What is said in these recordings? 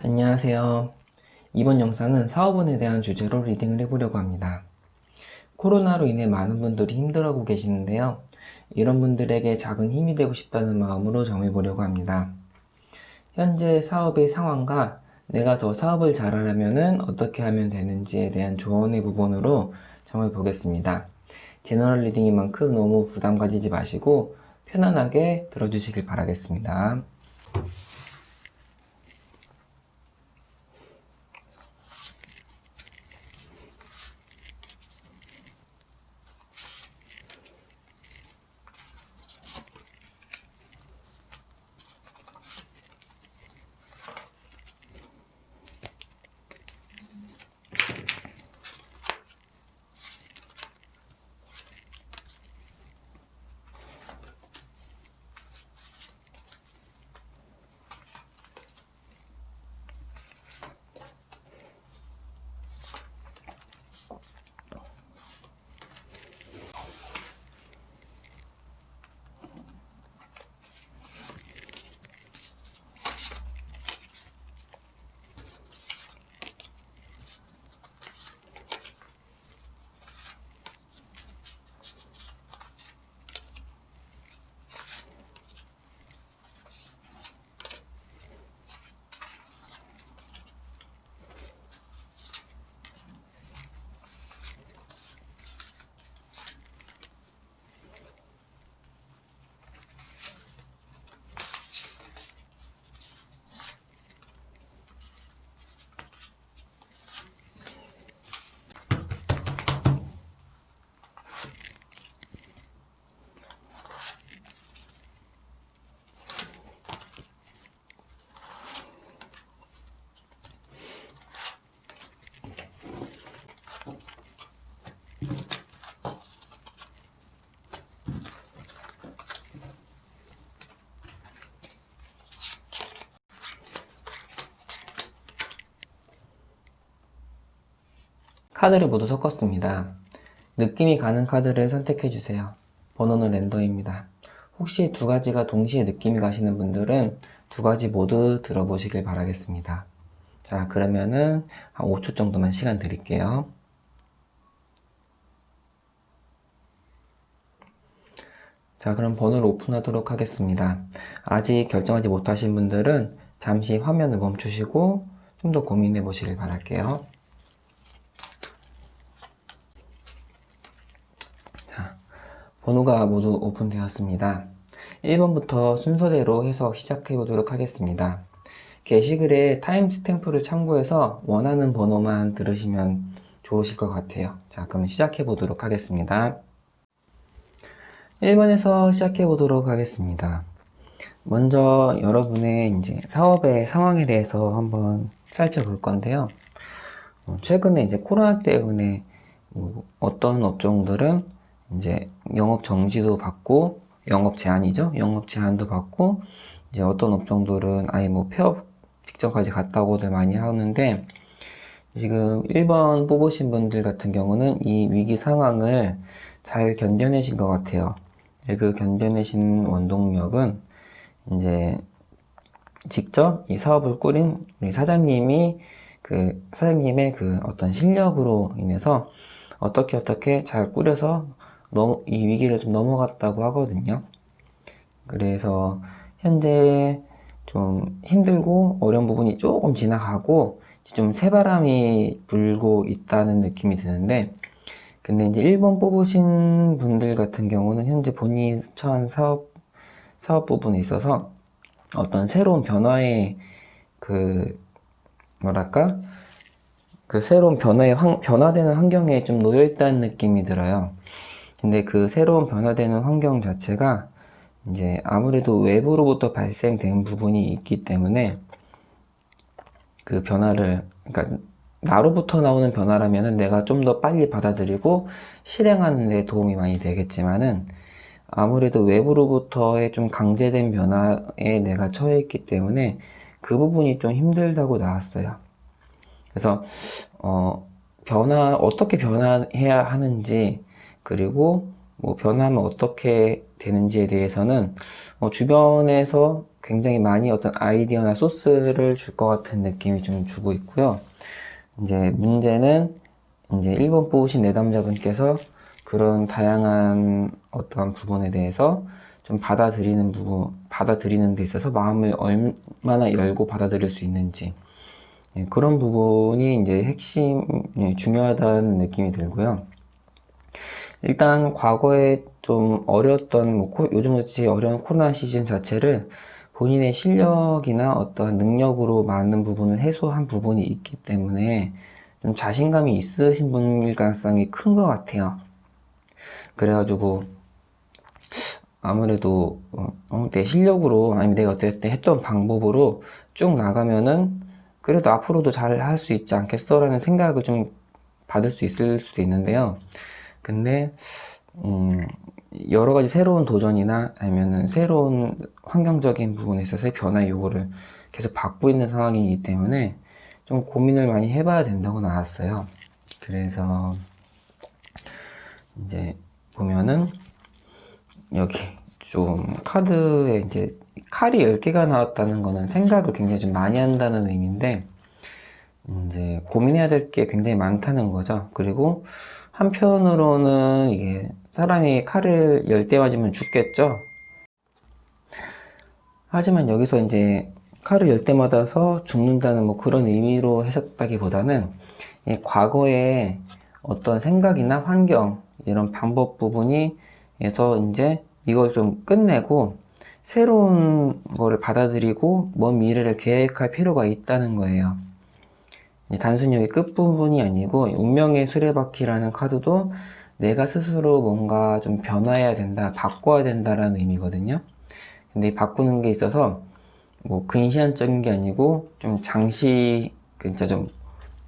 안녕하세요. 이번 영상은 사업원에 대한 주제로 리딩을 해보려고 합니다. 코로나로 인해 많은 분들이 힘들어하고 계시는데요. 이런 분들에게 작은 힘이 되고 싶다는 마음으로 정해보려고 합니다. 현재 사업의 상황과 내가 더 사업을 잘하려면 어떻게 하면 되는지에 대한 조언의 부분으로 정해보겠습니다. 제너럴 리딩인 만큼 너무 부담 가지지 마시고 편안하게 들어주시길 바라겠습니다. 카드를 모두 섞었습니다. 느낌이 가는 카드를 선택해주세요. 번호는 랜덤입니다. 혹시 두 가지가 동시에 느낌이 가시는 분들은 두 가지 모두 들어보시길 바라겠습니다. 자, 그러면은 한 5초 정도만 시간 드릴게요. 자, 그럼 번호를 오픈하도록 하겠습니다. 아직 결정하지 못하신 분들은 잠시 화면을 멈추시고 좀 더 고민해 보시길 바랄게요. 자, 번호가 모두 오픈되었습니다. 1번부터 순서대로 해석 시작해 보도록 하겠습니다. 게시글에 타임스탬프를 참고해서 원하는 번호만 들으시면 좋으실 것 같아요. 자, 그럼 시작해 보도록 하겠습니다. 1번에서 시작해 보도록 하겠습니다. 먼저 여러분의 이제 사업의 상황에 대해서 한번 살펴볼 건데요. 최근에 이제 코로나 때문에 어떤 업종들은 이제 영업 정지도 받고 영업 제한이죠. 영업 제한도 받고 이제 어떤 업종들은 아예 뭐 폐업 직전까지 갔다고들 많이 하는데 지금 1번 뽑으신 분들 같은 경우는 이 위기 상황을 잘 견뎌내신 것 같아요. 그 견뎌내신 원동력은 이제 직접 이 사업을 꾸린 우리 사장님의 그 어떤 실력으로 인해서 어떻게 잘 꾸려서 이 위기를 좀 넘어갔다고 하거든요. 그래서 현재 좀 힘들고 어려운 부분이 조금 지나가고 좀 새바람이 불고 있다는 느낌이 드는데, 근데 이제 1번 뽑으신 분들 같은 경우는 현재 본인이 처한 사업 부분에 있어서 어떤 새로운 변화의 그 뭐랄까 그 새로운 변화되는 환경에 좀 놓여 있다는 느낌이 들어요. 근데 그 새로운 변화되는 환경 자체가 이제 아무래도 외부로부터 발생된 부분이 있기 때문에 그 변화를, 그러니까 나로부터 나오는 변화라면은 내가 좀 더 빨리 받아들이고 실행하는 데 도움이 많이 되겠지만은 아무래도 외부로부터의 좀 강제된 변화에 내가 처해 있기 때문에 그 부분이 좀 힘들다고 나왔어요. 그래서 어떻게 변화해야 하는지, 그리고 뭐 변화하면 어떻게 되는지에 대해서는 주변에서 굉장히 많이 어떤 아이디어나 소스를 줄 것 같은 느낌이 좀 주고 있고요. 이제 문제는 이제 1번 뽑으신 내담자분께서 그런 다양한 어떠한 부분에 대해서 좀 받아들이는 데 있어서 마음을 얼마나 열고 받아들일 수 있는지, 그런 부분이 이제 핵심, 중요하다는 느낌이 들고요. 일단 과거에 좀 어려웠던 요즘같이 어려운 코로나 시즌 자체를 본인의 실력이나 어떠한 능력으로 많은 부분을 해소한 부분이 있기 때문에 좀 자신감이 있으신 분일 가능성이 큰 것 같아요. 그래가지고 아무래도 내 실력으로, 아니면 내가 어쨌든 했던 방법으로 쭉 나가면은 그래도 앞으로도 잘 할 수 있지 않겠어? 라는 생각을 좀 받을 수 있을 수도 있는데요. 근데 여러 가지 새로운 도전이나 아니면은 새로운 환경적인 부분에 있어서의 변화 요구를 계속 받고 있는 상황이기 때문에 좀 고민을 많이 해봐야 된다고 나왔어요. 그래서 이제 보면은 여기 좀 카드에 이제 칼이 10개가 나왔다는 거는 생각을 굉장히 좀 많이 한다는 의미인데, 이제 고민해야 될 게 굉장히 많다는 거죠. 그리고 한편으로는 이게 사람이 칼을 10대 맞으면 죽겠죠. 하지만 여기서 이제 칼을 10대 맞아서 죽는다는 뭐 그런 의미로 해석하기보다는 과거에 어떤 생각이나 환경, 이런 방법 부분이 에서 이제 이걸 좀 끝내고 새로운 거를 받아들이고 먼 미래를 계획할 필요가 있다는 거예요. 단순히 여기 끝부분이 아니고 운명의 수레바퀴라는 카드도 내가 스스로 뭔가 좀 변화해야 된다, 바꿔야 된다라는 의미거든요. 근데 이 바꾸는 게 있어서 뭐 근시안적인 게 아니고 좀 장시, 진짜 좀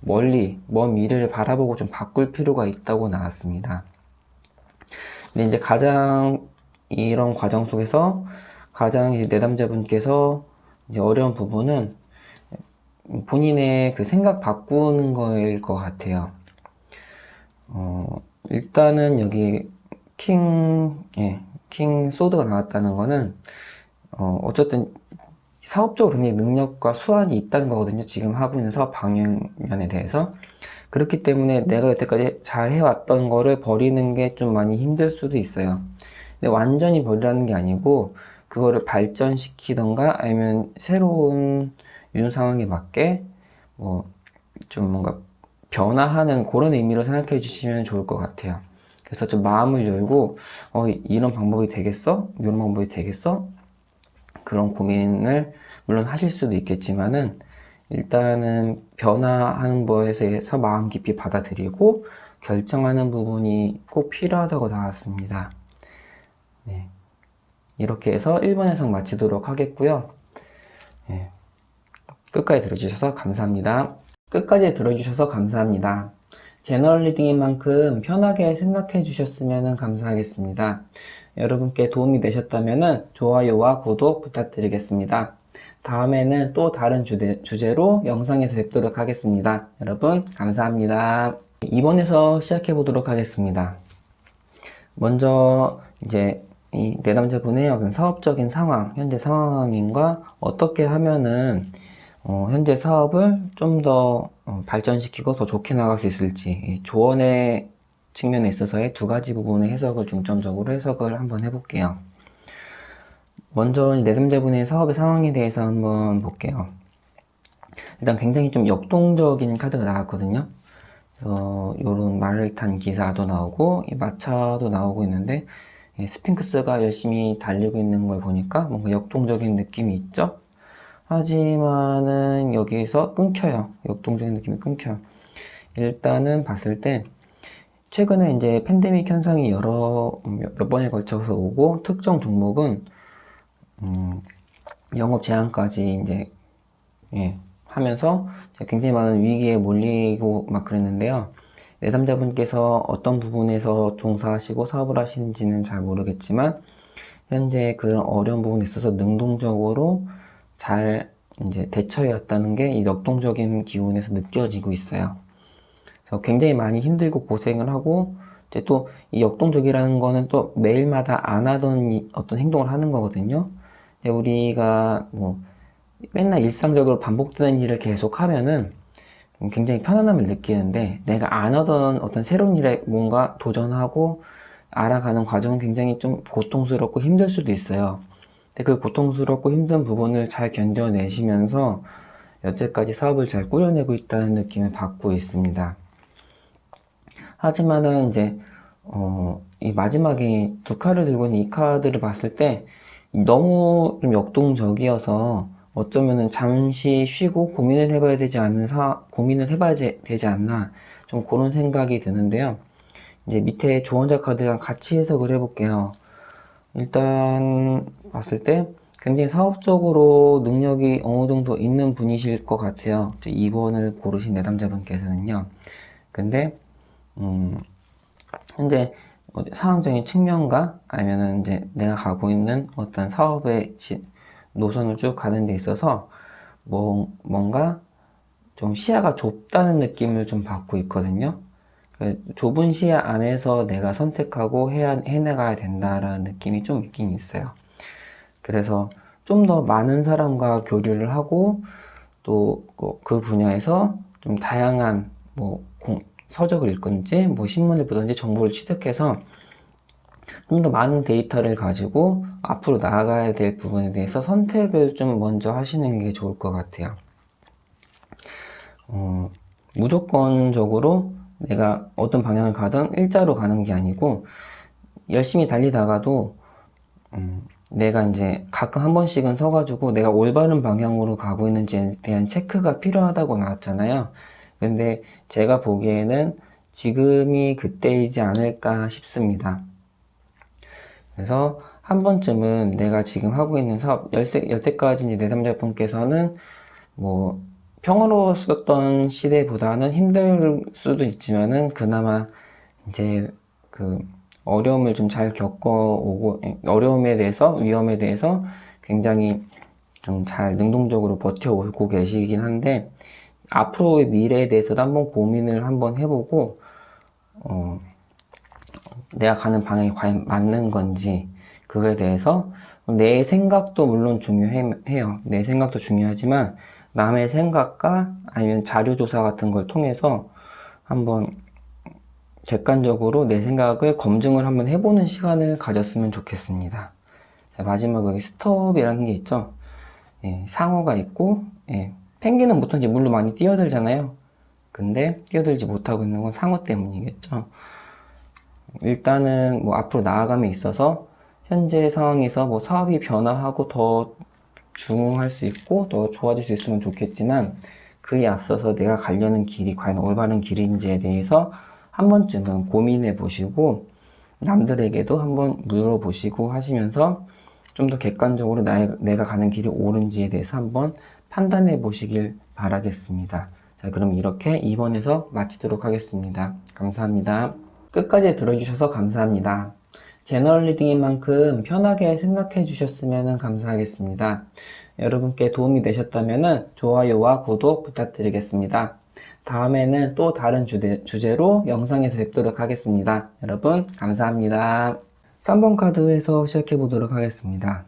멀리 먼 미래를 바라보고 좀 바꿀 필요가 있다고 나왔습니다. 근데 이제 가장 이런 과정 속에서 가장 이제 내담자분께서 이제 어려운 부분은 본인의 그 생각 바꾸는 거일 것 같아요. 일단은 여기 킹 소드가 나왔다는 거는 어쨌든 사업적으로 굉장히 능력과 수완이 있다는 거거든요. 지금 하고 있는 사업 방향면에 대해서. 그렇기 때문에 내가 여태까지 잘 해왔던 거를 버리는 게 좀 많이 힘들 수도 있어요. 근데 완전히 버리라는 게 아니고 그거를 발전시키던가 아니면 새로운 윤 상황에 맞게 뭐 좀 뭔가 변화하는 그런 의미로 생각해 주시면 좋을 것 같아요. 그래서 좀 마음을 열고 이런 방법이 되겠어? 이런 방법이 되겠어? 그런 고민을 물론 하실 수도 있겠지만은 일단은 변화하는 것에서 마음 깊이 받아들이고 결정하는 부분이 꼭 필요하다고 나왔습니다. 네. 이렇게 해서 1번 해석 마치도록 하겠고요. 네. 끝까지 들어주셔서 감사합니다. 끝까지 들어주셔서 감사합니다. 제너럴 리딩인 만큼 편하게 생각해 주셨으면 감사하겠습니다. 여러분께 도움이 되셨다면 좋아요와 구독 부탁드리겠습니다. 다음에는 또 다른 주제로 영상에서 뵙도록 하겠습니다. 여러분 감사합니다. 2번에서 시작해 보도록 하겠습니다. 먼저 이제 이 내담자분의 어떤 사업적인 상황, 현재 상황인과 어떻게 하면은 현재 사업을 좀 더 발전시키고 더 좋게 나갈 수 있을지, 조언의 측면에 있어서의 두 가지 부분의 해석을 중점적으로 해석을 한번 해볼게요. 먼저 내담자분의 사업의 상황에 대해서 한번 볼게요. 일단 굉장히 좀 역동적인 카드가 나왔거든요. 요런 말을 탄 기사도 나오고 마차도 나오고 있는데 스핑크스가 열심히 달리고 있는 걸 보니까 뭔가 역동적인 느낌이 있죠. 하지만은 여기서 끊겨요. 역동적인 느낌이 끊겨요. 일단은 봤을 때 최근에 이제 팬데믹 현상이 몇 번에 걸쳐서 오고 특정 종목은 영업 제한까지 이제 하면서 굉장히 많은 위기에 몰리고 막 그랬는데요. 내담자분께서 어떤 부분에서 종사하시고 사업을 하시는지는 잘 모르겠지만 현재 그런 어려운 부분에 있어서 능동적으로 잘 이제 대처해 왔다는 게 이 역동적인 기운에서 느껴지고 있어요. 그래서 굉장히 많이 힘들고 고생을 하고 이제 또 이 역동적이라는 거는 또 매일마다 안 하던 어떤 행동을 하는 거거든요. 우리가 뭐 맨날 일상적으로 반복되는 일을 계속 하면은 굉장히 편안함을 느끼는데, 내가 안 하던 어떤 새로운 일에 뭔가 도전하고 알아가는 과정은 굉장히 좀 고통스럽고 힘들 수도 있어요. 근데 그 고통스럽고 힘든 부분을 잘 견뎌내시면서 여태까지 사업을 잘 꾸려내고 있다는 느낌을 받고 있습니다. 하지만은 이제 이 마지막에 두 칼을 들고 있는 이 카드를 봤을 때 너무 좀 역동적이어서 어쩌면은 잠시 쉬고 고민을 해봐야 되지 않나, 좀 그런 생각이 드는데요. 이제 밑에 조언자 카드랑 같이 해석을 해볼게요. 일단 봤을 때 굉장히 사업적으로 능력이 어느 정도 있는 분이실 것 같아요. 2번을 고르신 내담자분께서는요. 근데 현재 상황적인 측면과 아니면은 이제 내가 가고 있는 어떤 사업의 노선을 쭉 가는 데 있어서 뭔가 좀 시야가 좁다는 느낌을 좀 받고 있거든요. 좁은 시야 안에서 내가 선택하고 해나가야 된다라는 느낌이 좀 있긴 있어요. 그래서 좀 더 많은 사람과 교류를 하고 또 그 분야에서 좀 다양한 서적을 읽든지 신문을 보든지 정보를 취득해서 좀 더 많은 데이터를 가지고 앞으로 나아가야 될 부분에 대해서 선택을 좀 먼저 하시는 게 좋을 것 같아요. 무조건적으로 내가 어떤 방향을 가든 일자로 가는 게 아니고, 열심히 달리다가도 내가 이제 가끔 한 번씩은 서가지고 내가 올바른 방향으로 가고 있는지에 대한 체크가 필요하다고 나왔잖아요. 근데 제가 보기에는 지금이 그때이지 않을까 싶습니다. 그래서 한 번쯤은 내가 지금 하고 있는 사업, 여태까지 이제 내담자분께서는 평화로웠었던 시대보다는 힘들 수도 있지만은 그나마 이제 그 어려움을 좀 잘 겪어오고, 어려움에 대해서, 위험에 대해서 굉장히 좀 잘 능동적으로 버텨오고 계시긴 한데, 앞으로의 미래에 대해서도 한번 고민을 한번 해보고, 내가 가는 방향이 과연 맞는 건지, 그거에 대해서 내 생각도 물론 중요해요. 내 생각도 중요하지만, 남의 생각과 아니면 자료조사 같은 걸 통해서 한번 객관적으로 내 생각을 검증을 한번 해보는 시간을 가졌으면 좋겠습니다. 마지막으로 여기 스톱이라는 게 있죠. 상어가 있고, 펭귄은 보통 이제 물로 많이 뛰어들잖아요. 근데 뛰어들지 못하고 있는 건 상어 때문이겠죠. 일단은 앞으로 나아감에 있어서 현재 상황에서 사업이 변화하고 더 중흥할 수 있고 더 좋아질 수 있으면 좋겠지만, 그에 앞서서 내가 가려는 길이 과연 올바른 길인지에 대해서 한 번쯤은 고민해 보시고 남들에게도 한번 물어보시고 하시면서 좀 더 객관적으로 내가 가는 길이 옳은지에 대해서 한번 판단해 보시길 바라겠습니다. 자, 그럼 이렇게 2번에서 마치도록 하겠습니다. 감사합니다. 끝까지 들어주셔서 감사합니다. 제너럴 리딩인 만큼 편하게 생각해 주셨으면 감사하겠습니다. 여러분께 도움이 되셨다면 좋아요와 구독 부탁드리겠습니다. 다음에는 또 다른 주제로 영상에서 뵙도록 하겠습니다. 여러분 감사합니다. 3번 카드에서 시작해 보도록 하겠습니다.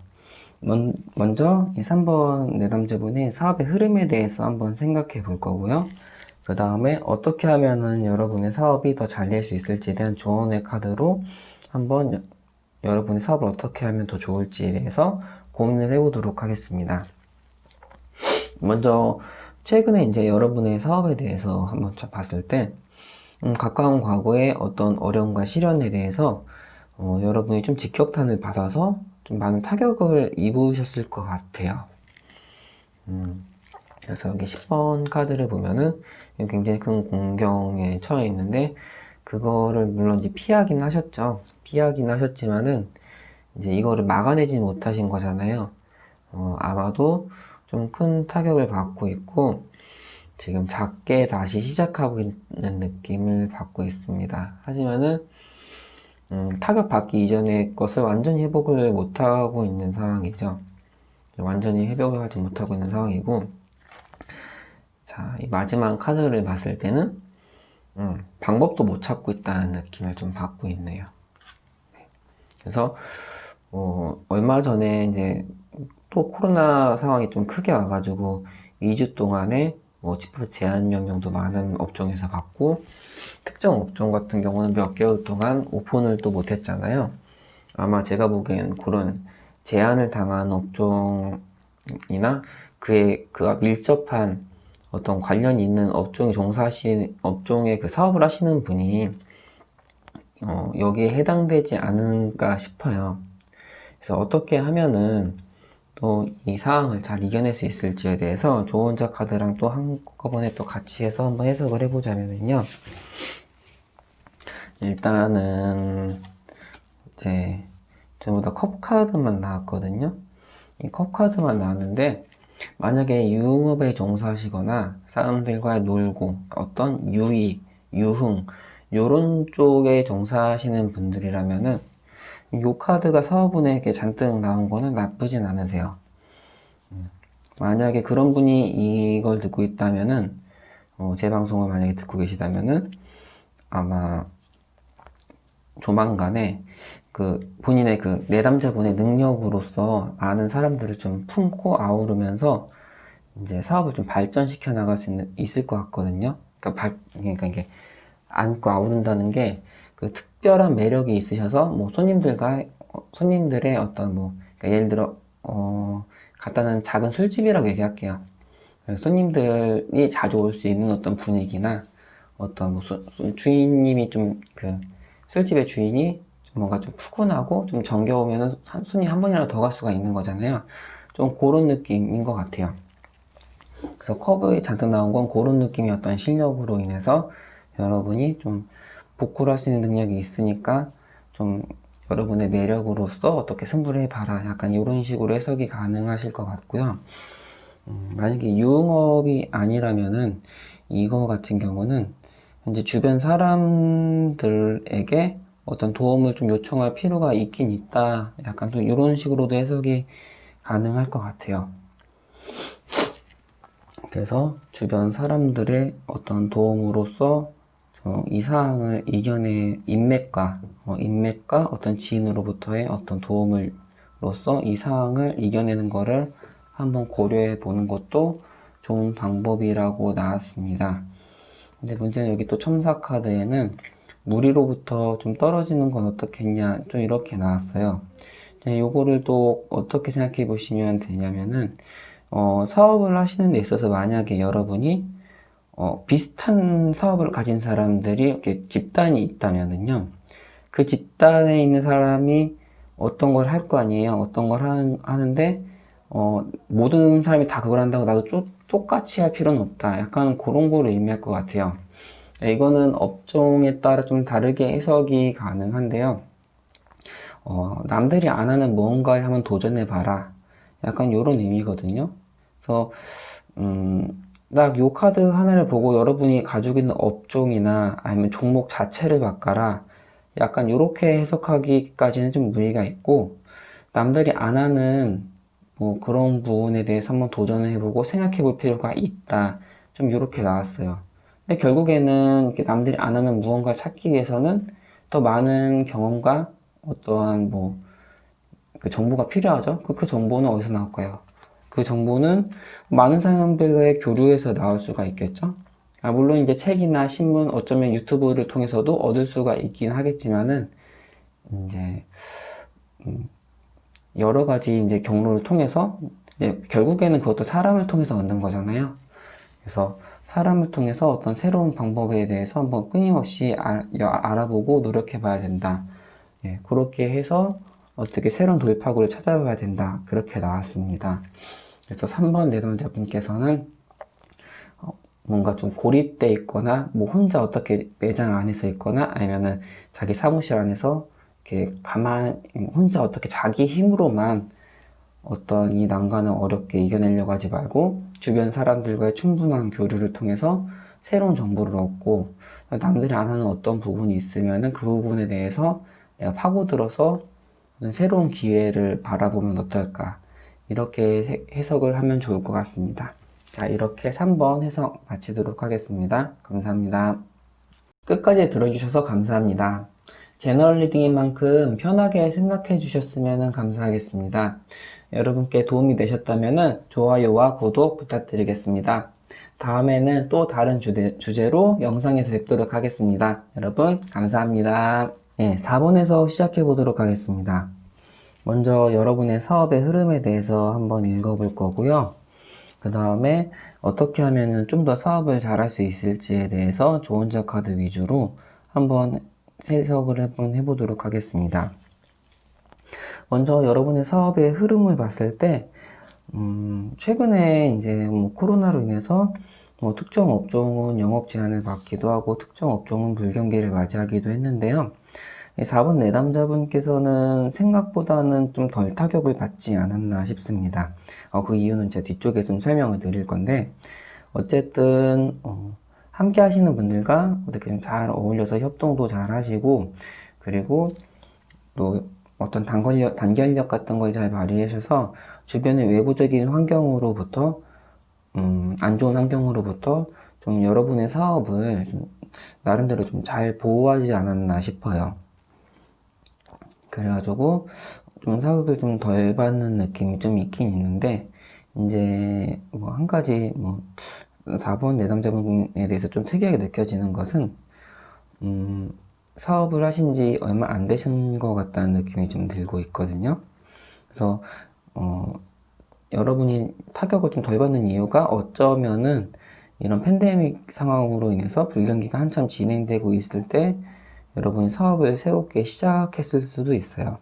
먼저 3번 내담자분의 사업의 흐름에 대해서 한번 생각해 볼 거고요. 그 다음에 어떻게 하면은 여러분의 사업이 더 잘 될 수 있을지에 대한 조언의 카드로 한번 여러분의 사업을 어떻게 하면 더 좋을지에 대해서 고민을 해보도록 하겠습니다. 먼저 최근에 이제 여러분의 사업에 대해서 한번 봤을 때 가까운 과거의 어떤 어려움과 시련에 대해서 여러분이 좀 직격탄을 받아서 좀 많은 타격을 입으셨을 것 같아요. 그래서 여기 10번 카드를 보면은 굉장히 큰 공경에 처해 있는데, 그거를 물론 이제 피하긴 하셨지만은 이제 이거를 막아내지 못하신 거잖아요. 아마도 좀 큰 타격을 받고 있고 지금 작게 다시 시작하고 있는 느낌을 받고 있습니다. 하지만은 타격 받기 이전의 것을 완전히 회복을 못하고 있는 상황이죠. 완전히 회복을 하지 못하고 있는 상황이고, 자, 이 마지막 카드를 봤을 때는 방법도 못 찾고 있다는 느낌을 좀 받고 있네요. 그래서 얼마 전에 이제 또 코로나 상황이 좀 크게 와가지고 2주 동안에 뭐 집합 제한 명령도 많은 업종에서 받고 특정 업종 같은 경우는 몇 개월 동안 오픈을 또 못했잖아요. 아마 제가 보기엔 그런 제한을 당한 업종이나 그와 밀접한 어떤 관련이 있는 업종의 그 사업을 하시는 분이 여기에 해당되지 않을까 싶어요. 그래서 어떻게 하면은 또 이 상황을 잘 이겨낼 수 있을지에 대해서 조언자 카드랑 또 한꺼번에 또 같이 해서 한번 해석을 해보자면요. 일단은 이제 전부 다 컵 카드만 나왔거든요. 이 컵 카드만 나왔는데 만약에 유흥업에 종사하시거나 사람들과 놀고 어떤 유의, 유흥 요런 쪽에 종사하시는 분들이라면은 요 카드가 사업운에 이렇게 잔뜩 나온 거는 나쁘진 않으세요. 만약에 그런 분이 이걸 듣고 있다면은 제 방송을 만약에 듣고 계시다면은 아마 조만간에 그 본인의 그 내담자분의 능력으로서 많은 사람들을 좀 품고 아우르면서 이제 사업을 좀 발전시켜 나갈 수 있을 것 같거든요. 그러니까 이게 안고 아우른다는 게 그 특별한 매력이 있으셔서 뭐 손님들의 어떤 뭐 그러니까 예를 들어 간단한 작은 술집이라고 얘기할게요. 손님들이 자주 올 수 있는 어떤 분위기나 어떤 뭐 주인님이 좀 그 술집의 주인이 좀 뭔가 좀 푸근하고 좀 정겨우면은 손님 한 번이라도 더 갈 수가 있는 거잖아요. 좀 그런 느낌인 것 같아요. 그래서 컵이 잔뜩 나온 건 그런 느낌의 어떤 실력으로 인해서 여러분이 좀 복구를 할 수 있는 능력이 있으니까 좀 여러분의 매력으로서 어떻게 승부를 해봐라. 약간 이런 식으로 해석이 가능하실 것 같고요. 만약에 유흥업이 아니라면은 이거 같은 경우는 현재 주변 사람들에게 어떤 도움을 좀 요청할 필요가 있긴 있다. 약간 또 이런 식으로도 해석이 가능할 것 같아요. 그래서 주변 사람들의 어떤 도움으로써 이 상황을 인맥과 어떤 지인으로부터의 어떤 도움으로써 이 상황을 이겨내는 거를 한번 고려해 보는 것도 좋은 방법이라고 나왔습니다. 근데 문제는 여기 또 첨사 카드에는 무리로부터 좀 떨어지는 건 어떻겠냐, 좀 이렇게 나왔어요. 요거를 또 어떻게 생각해 보시면 되냐면은, 사업을 하시는 데 있어서 만약에 여러분이 비슷한 사업을 가진 사람들이 이렇게 집단이 있다면은요, 그 집단에 있는 사람이 어떤 걸 할 거 아니에요. 어떤 걸 하는데, 모든 사람이 다 그걸 한다고 나도 똑같이 할 필요는 없다. 약간 그런 거를 의미할 것 같아요. 이거는 업종에 따라 좀 다르게 해석이 가능한데요. 남들이 안 하는 무언가에 한번 도전해봐라. 약간 이런 의미거든요. 그래서, 딱 요 카드 하나를 보고 여러분이 가지고 있는 업종이나 아니면 종목 자체를 바꿔라. 약간 요렇게 해석하기까지는 좀 무리가 있고, 남들이 안 하는 뭐 그런 부분에 대해서 한번 도전을 해보고 생각해 볼 필요가 있다. 좀 요렇게 나왔어요. 근데 결국에는 이렇게 남들이 안 하는 무언가를 찾기 위해서는 더 많은 경험과 어떠한 뭐 그 정보가 필요하죠. 그 정보는 어디서 나올까요? 그 정보는 많은 사람들과의 교류에서 나올 수가 있겠죠. 물론 이제 책이나 신문, 어쩌면 유튜브를 통해서도 얻을 수가 있긴 하겠지만은 이제 여러 가지 이제 경로를 통해서 결국에는 그것도 사람을 통해서 얻는 거잖아요. 그래서 사람을 통해서 어떤 새로운 방법에 대해서 한번 끊임없이 알아보고 노력해 봐야 된다. 그렇게 해서 어떻게 새로운 돌파구를 찾아봐야 된다. 그렇게 나왔습니다. 그래서 3번 내담자분께서는 뭔가 좀 고립돼 있거나 뭐 혼자 어떻게 매장 안에서 있거나 아니면은 자기 사무실 안에서 이렇게 혼자 어떻게 자기 힘으로만 어떤 이 난관을 어렵게 이겨내려고 하지 말고 주변 사람들과의 충분한 교류를 통해서 새로운 정보를 얻고 남들이 안 하는 어떤 부분이 있으면은 그 부분에 대해서 내가 파고들어서 새로운 기회를 바라보면 어떨까 이렇게 해석을 하면 좋을 것 같습니다. 자, 이렇게 3번 해석 마치도록 하겠습니다. 감사합니다. 끝까지 들어주셔서 감사합니다. 제너럴 리딩인 만큼 편하게 생각해 주셨으면 감사하겠습니다. 여러분께 도움이 되셨다면 좋아요와 구독 부탁드리겠습니다. 다음에는 또 다른 주제로 영상에서 뵙도록 하겠습니다. 여러분, 감사합니다. 네, 4번에서 시작해 보도록 하겠습니다. 먼저 여러분의 사업의 흐름에 대해서 한번 읽어볼 거고요. 그 다음에 어떻게 하면 좀 더 사업을 잘할 수 있을지에 대해서 조언자 카드 위주로 한번 해석을 한번 해보도록 하겠습니다. 먼저 여러분의 사업의 흐름을 봤을 때, 최근에 이제 뭐 코로나로 인해서 뭐 특정 업종은 영업 제한을 받기도 하고 특정 업종은 불경기를 맞이하기도 했는데요. 4번 내담자분께서는 생각보다는 좀 덜 타격을 받지 않았나 싶습니다. 그 이유는 제가 뒤쪽에 좀 설명을 드릴 건데, 어쨌든 함께 하시는 분들과 어떻게 좀 잘 어울려서 협동도 잘 하시고, 그리고 또 어떤 단결력 같은 걸 잘 발휘하셔서 주변의 외부적인 환경으로부터 안 좋은 환경으로부터 좀 여러분의 사업을 좀 나름대로 좀 잘 보호하지 않았나 싶어요. 그래가지고 좀 사극을 좀 덜 받는 느낌이 좀 있긴 있는데, 이제 뭐 한 가지 뭐 4번 내담자분에 대해서 좀 특이하게 느껴지는 것은 사업을 하신 지 얼마 안 되신 것 같다는 느낌이 좀 들고 있거든요. 그래서 여러분이 타격을 좀 덜 받는 이유가 어쩌면은 이런 팬데믹 상황으로 인해서 불경기가 한참 진행되고 있을 때 여러분이 사업을 새롭게 시작했을 수도 있어요.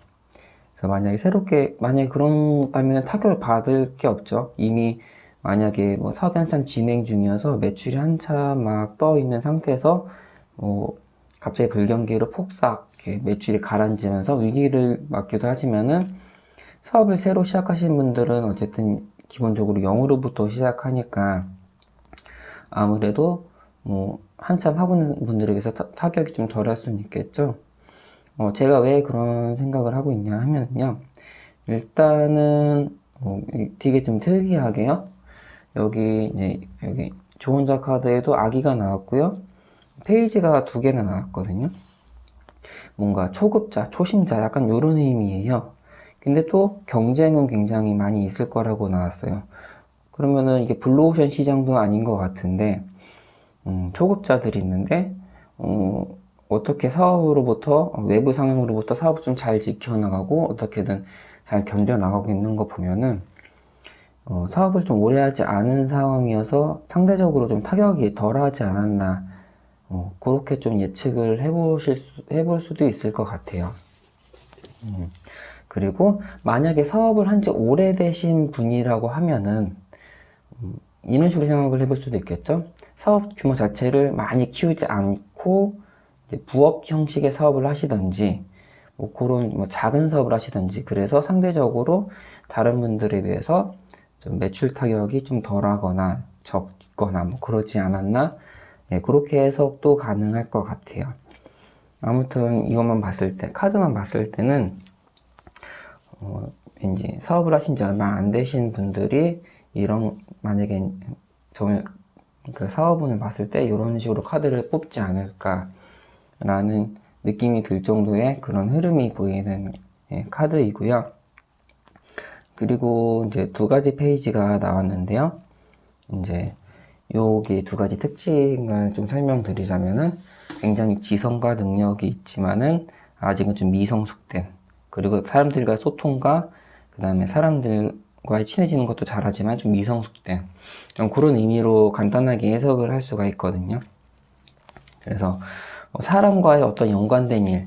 그래서 만약에 그런다면 타격을 받을 게 없죠. 이미 만약에 뭐 사업이 한참 진행 중이어서 매출이 한참 막 떠 있는 상태에서 뭐 갑자기 불경기로 폭삭 이렇게 매출이 가라앉으면서 위기를 맞기도 하지만은, 사업을 새로 시작하신 분들은 어쨌든 기본적으로 0으로부터 시작하니까 아무래도 뭐 한참 하고 있는 분들에게서 타격이 좀 덜할 수는 있겠죠. 제가 왜 그런 생각을 하고 있냐 하면요, 일단은 되게 좀 특이하게요, 여기 조언자 카드에도 아기가 나왔고요, 페이지가 2개나 나왔거든요. 뭔가 초급자, 초심자 약간 요런 의미예요. 근데 또 경쟁은 굉장히 많이 있을 거라고 나왔어요. 그러면은 이게 블루오션 시장도 아닌 것 같은데, 초급자들이 있는데 어떻게 사업으로부터 외부 상황으로부터 사업을 좀 잘 지켜나가고 어떻게든 잘 견뎌나가고 있는 거 보면은 사업을 좀 오래 하지 않은 상황이어서 상대적으로 좀 타격이 덜 하지 않았나, 그렇게 좀 예측을 해볼 수도 있을 것 같아요. 그리고 만약에 사업을 한 지 오래되신 분이라고 하면은 이런 식으로 생각을 해볼 수도 있겠죠. 사업 규모 자체를 많이 키우지 않고 이제 부업 형식의 사업을 하시든지 뭐 그런 뭐 작은 사업을 하시든지, 그래서 상대적으로 다른 분들에 비해서 좀 매출 타격이 좀 덜하거나 적거나 뭐 그러지 않았나, 그렇게 해석도 가능할 것 같아요. 아무튼 이것만 봤을 때, 카드만 봤을 때는 왠지 사업을 하신 지 얼마 안 되신 분들이 만약에 그 사업운을 봤을 때 이런 식으로 카드를 뽑지 않을까라는 느낌이 들 정도의 그런 흐름이 보이는 카드이고요. 그리고 이제 2가지 페이지가 나왔는데요. 이제 여기 2가지 특징을 좀 설명드리자면은, 굉장히 지성과 능력이 있지만은 아직은 좀 미성숙된, 그리고 사람들과 소통과 그 다음에 사람들과 친해지는 것도 잘하지만 좀 미성숙된, 좀 그런 의미로 간단하게 해석을 할 수가 있거든요. 그래서 사람과의 어떤 연관된 일,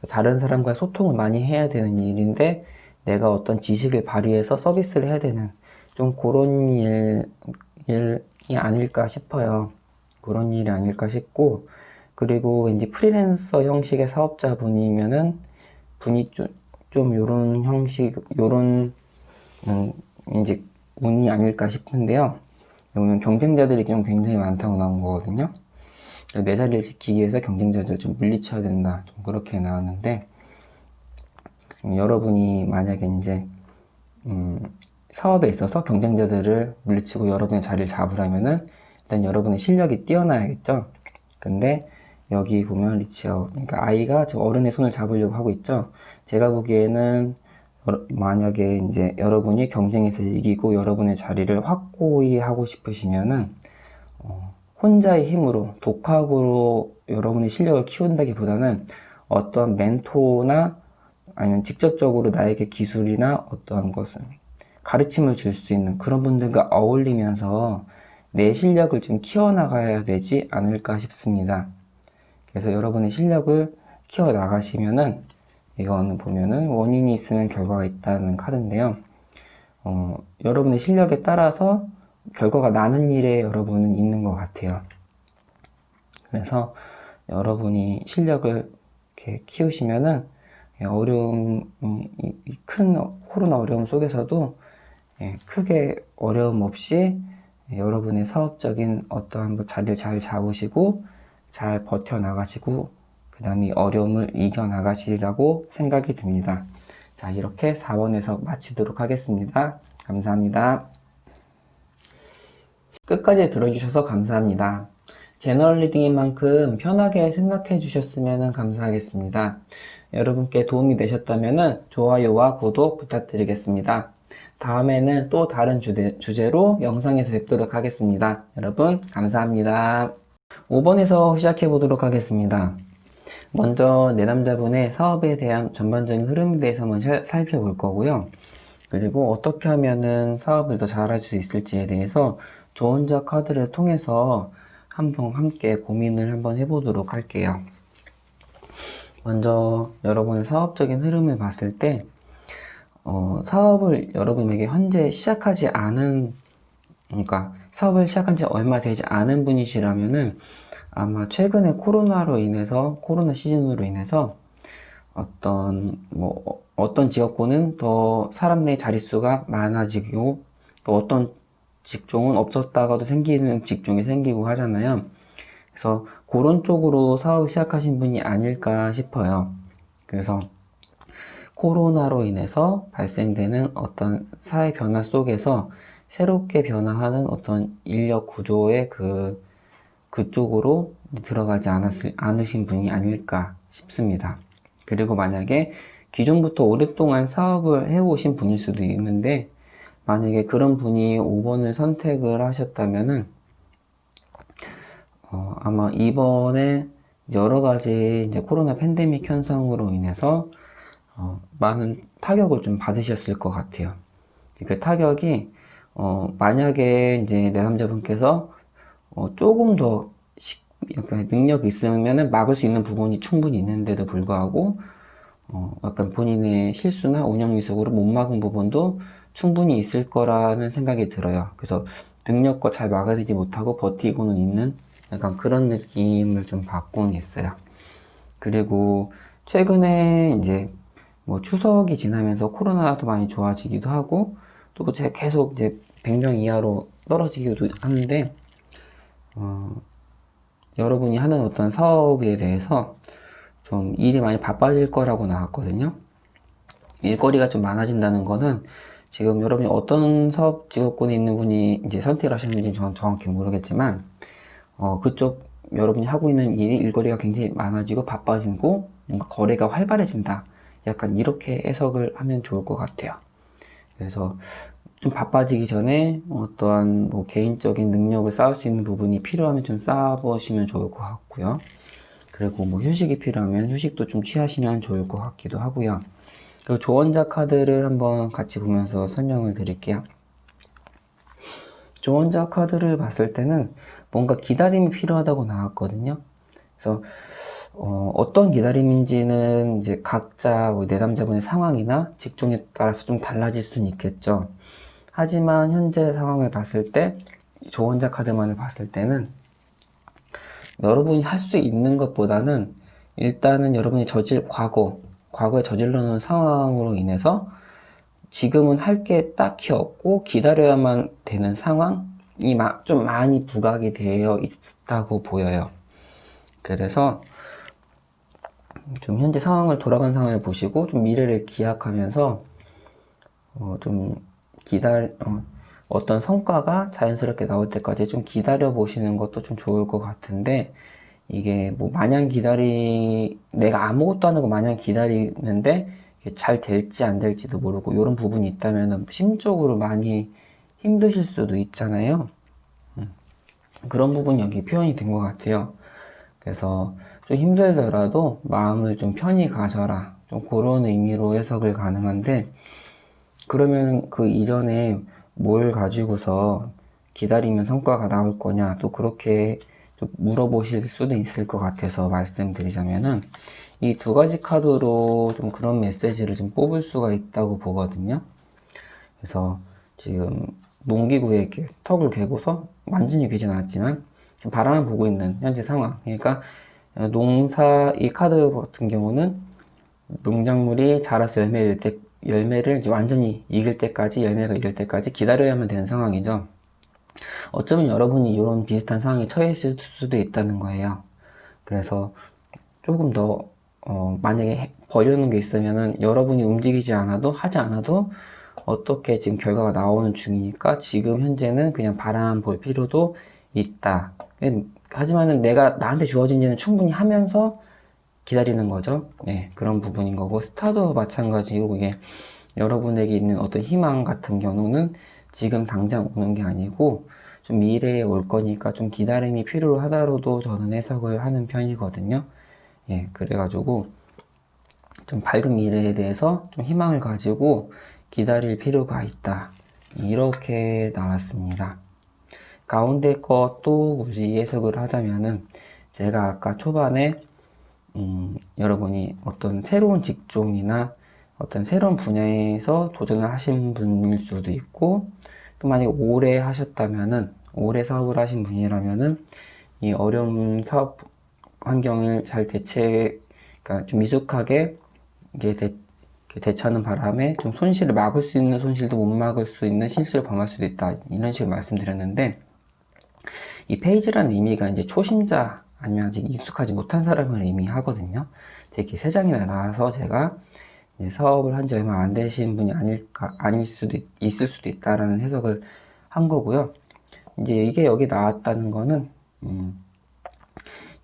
다른 사람과의 소통을 많이 해야 되는 일인데 내가 어떤 지식을 발휘해서 서비스를 해야 되는 좀 그런 일이 아닐까 싶어요. 그런 일이 아닐까 싶고, 그리고 왠지 프리랜서 형식의 사업자분이면은 분이 좀 요런 형식, 이제 운이 아닐까 싶은데요. 보면 경쟁자들이 좀 굉장히 많다고 나온 거거든요. 내 자리를 지키기 위해서 경쟁자들 좀 물리쳐야 된다, 좀 그렇게 나왔는데, 여러분이 만약에 이제 사업에 있어서 경쟁자들을 물리치고 여러분의 자리를 잡으려면은 일단 여러분의 실력이 뛰어나야겠죠. 근데 여기 보면 리치아웃. 그러니까 아이가 지금 어른의 손을 잡으려고 하고 있죠. 제가 보기에는 만약에 이제 여러분이 경쟁에서 이기고 여러분의 자리를 확고히 하고 싶으시면은 혼자의 힘으로 독학으로 여러분의 실력을 키운다기보다는 어떠한 멘토나 아니면 직접적으로 나에게 기술이나 어떠한 것을 가르침을 줄 수 있는 그런 분들과 어울리면서 내 실력을 좀 키워나가야 되지 않을까 싶습니다. 그래서 여러분의 실력을 키워나가시면은 이거는 보면은 원인이 있으면 결과가 있다는 카드인데요. 여러분의 실력에 따라서 결과가 나는 일에 여러분은 있는 것 같아요. 그래서 여러분이 실력을 이렇게 키우시면은 큰 코로나 어려움 속에서도 크게 어려움 없이 여러분의 사업적인 어떠한 자리를 잘 잡으시고 잘 버텨나가시고 그 다음에 어려움을 이겨나가시리라고 생각이 듭니다. 자, 이렇게 4번 해석 마치도록 하겠습니다. 감사합니다. 끝까지 들어주셔서 감사합니다. 제너럴 리딩인 만큼 편하게 생각해 주셨으면 감사하겠습니다. 여러분께 도움이 되셨다면 좋아요와 구독 부탁드리겠습니다. 다음에는 또 다른 주제로 영상에서 뵙도록 하겠습니다. 여러분 감사합니다. 5번에서 시작해 보도록 하겠습니다. 먼저 내남자분의 사업에 대한 전반적인 흐름에 대해서 한번 살펴볼 거고요. 그리고 어떻게 하면은 사업을 더 잘할 수 있을지에 대해서 조언자 카드를 통해서 한번 함께 고민을 한번 해보도록 할게요. 먼저 여러분의 사업적인 흐름을 봤을 때 사업을 여러분에게 현재 시작하지 않은, 그러니까 사업을 시작한 지 얼마 되지 않은 분이시라면은 아마 최근에 코로나 시즌으로 인해서 어떤 지역구는 더 사람 내 자릿수가 많아지고 또 어떤 직종은 없었다가도 생기는 직종이 생기고 하잖아요. 그래서 그런 쪽으로 사업을 시작하신 분이 아닐까 싶어요. 그래서 코로나로 인해서 발생되는 어떤 사회 변화 속에서 새롭게 변화하는 어떤 인력 구조의 그쪽으로 들어가지 않으신 분이 아닐까 싶습니다. 그리고 만약에 기존부터 오랫동안 사업을 해오신 분일 수도 있는데 만약에 그런 분이 5번을 선택을 하셨다면은 아마 이번에 여러 가지 이제 코로나 팬데믹 현상으로 인해서 많은 타격을 좀 받으셨을 것 같아요. 그 타격이 만약에 이제 내남자분께서 조금 더 약간 능력이 있으면은 막을 수 있는 부분이 충분히 있는데도 불구하고 약간 본인의 실수나 운영 미숙으로 못 막은 부분도 충분히 있을 거라는 생각이 들어요. 그래서 능력과 잘 막아내지 못하고 버티고는 있는 약간 그런 느낌을 좀 받고는 있어요. 그리고 최근에 이제 뭐 추석이 지나면서 코로나도 많이 좋아지기도 하고 또 계속 이제 100명 이하로 떨어지기도 하는데 여러분이 하는 어떤 사업에 대해서 좀 일이 많이 바빠질 거라고 나왔거든요. 일거리가 좀 많아진다는 거는 지금 여러분이 어떤 사업 직업군에 있는 분이 이제 선택을 하셨는지 저는 정확히 모르겠지만 그쪽 여러분이 하고 있는 일거리가 굉장히 많아지고 바빠지고 뭔가 거래가 활발해진다. 약간 이렇게 해석을 하면 좋을 것 같아요. 그래서 좀 바빠지기 전에 어떠한 뭐 개인적인 능력을 쌓을 수 있는 부분이 필요하면 좀 쌓아보시면 좋을 것 같고요. 그리고 뭐 휴식이 필요하면 휴식도 좀 취하시면 좋을 것 같기도 하고요. 그리고 조언자 카드를 한번 같이 보면서 설명을 드릴게요. 조언자 카드를 봤을 때는 뭔가 기다림이 필요하다고 나왔거든요. 그래서 어떤 기다림인지는 이제 각자 내담자분의 상황이나 직종에 따라서 좀 달라질 수는 있겠죠. 하지만 현재 상황을 봤을 때 조언자 카드만을 봤을 때는 여러분이 할 수 있는 것보다는 일단은 여러분이 과거에 저질러 놓은 상황으로 인해서 지금은 할 게 딱히 없고 기다려야만 되는 상황이 좀 많이 부각이 되어 있다고 보여요. 그래서 좀 현재 돌아간 상황을 보시고 좀 미래를 기약하면서 어떤 성과가 자연스럽게 나올 때까지 좀 기다려 보시는 것도 좀 좋을 것 같은데, 이게 뭐 마냥 내가 아무것도 안 하고 마냥 기다리는데 이게 잘 될지 안 될지도 모르고 이런 부분이 있다면 심적으로 많이 힘드실 수도 있잖아요. 그런 부분이 여기 표현이 된 것 같아요. 그래서 좀 힘들더라도 마음을 좀 편히 가져라. 좀 그런 의미로 해석을 가능한데, 그러면 그 이전에 뭘 가지고서 기다리면 성과가 나올 거냐, 또 그렇게 좀 물어보실 수도 있을 것 같아서 말씀드리자면은, 이 두 가지 카드로 좀 그런 메시지를 좀 뽑을 수가 있다고 보거든요. 그래서 지금 농기구에 이렇게 턱을 개고서 완전히 개진 않았지만 지금 바람을 보고 있는 현재 상황. 그러니까 이 카드 같은 경우는 농작물이 자라서 열매를 이제 완전히 익을 때까지, 열매가 익을 때까지 기다려야만 되는 상황이죠. 어쩌면 여러분이 이런 비슷한 상황에 처해 있을 수도 있다는 거예요. 그래서 조금 더, 만약에 버려놓은 게 있으면은 여러분이 움직이지 않아도, 하지 않아도 어떻게 지금 결과가 나오는 중이니까 지금 현재는 그냥 바람 볼 필요도 있다. 하지만은 나한테 주어진 일은 충분히 하면서 기다리는 거죠. 네, 그런 부분인 거고, 스타도 마찬가지로 이게 여러분에게 있는 어떤 희망 같은 경우는 지금 당장 오는 게 아니고 좀 미래에 올 거니까 좀 기다림이 필요하다로도 저는 해석을 하는 편이거든요. 예, 그래가지고 좀 밝은 미래에 대해서 좀 희망을 가지고 기다릴 필요가 있다. 이렇게 나왔습니다. 가운데 것도 굳이 해석을 하자면은 제가 아까 초반에 여러분이 어떤 새로운 직종이나 어떤 새로운 분야에서 도전을 하신 분일 수도 있고, 또 만약에 오래 사업을 하신 분이라면은 이 어려운 사업 환경을 그러니까 좀 미숙하게 이게 대처하는 바람에 좀 손실을 막을 수 있는 손실도 못 막을 수 있는 실수를 범할 수도 있다. 이런 식으로 말씀드렸는데, 이 페이지라는 의미가 이제 초심자 아니면 아직 익숙하지 못한 사람을 의미하거든요. 이렇게 세 장이나 나와서 제가 사업을 한 지 얼마 안 되신 분이 있을 수도 있다라는 해석을 한 거고요. 이제 이게 여기 나왔다는 거는,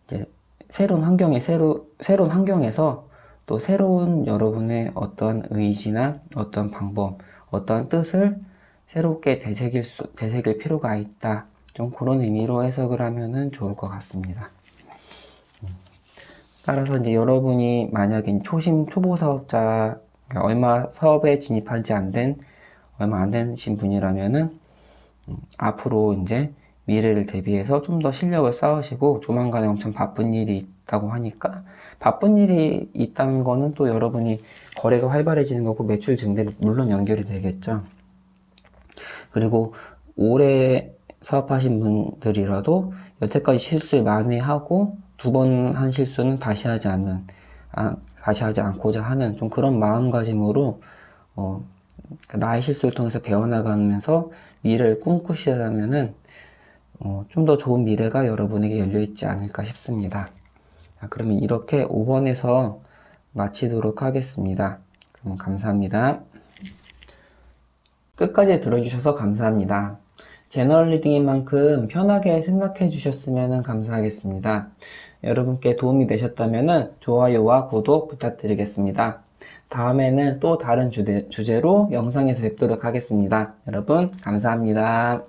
이제 새로운 환경에서 또 새로운 여러분의 어떤 의지나 어떤 방법, 어떤 뜻을 새롭게 되새길 필요가 있다. 좀 그런 의미로 해석을 하면은 좋을 것 같습니다. 따라서 이제 여러분이 만약에 초보 사업자, 사업에 진입한 지 얼마 안 되신 분이라면은, 앞으로 이제 미래를 대비해서 좀 더 실력을 쌓으시고, 조만간에 엄청 바쁜 일이 있다고 하니까, 바쁜 일이 있다는 거는 또 여러분이 거래가 활발해지는 거고, 매출 증대로 물론 연결이 되겠죠. 그리고 오래 사업하신 분들이라도 여태까지 실수를 만회하고 두 번 한 실수는 다시 하지 않고자 하는 좀 그런 마음가짐으로 나의 실수를 통해서 배워나가면서 미래를 꿈꾸시다면은 좀 더 좋은 미래가 여러분에게 열려있지 않을까 싶습니다. 자, 그러면 이렇게 5번에서 마치도록 하겠습니다. 그럼 감사합니다. 끝까지 들어주셔서 감사합니다. 제너럴 리딩인 만큼 편하게 생각해 주셨으면 감사하겠습니다. 여러분께 도움이 되셨다면 좋아요와 구독 부탁드리겠습니다. 다음에는 또 다른 주제로 영상에서 뵙도록 하겠습니다. 여러분 감사합니다.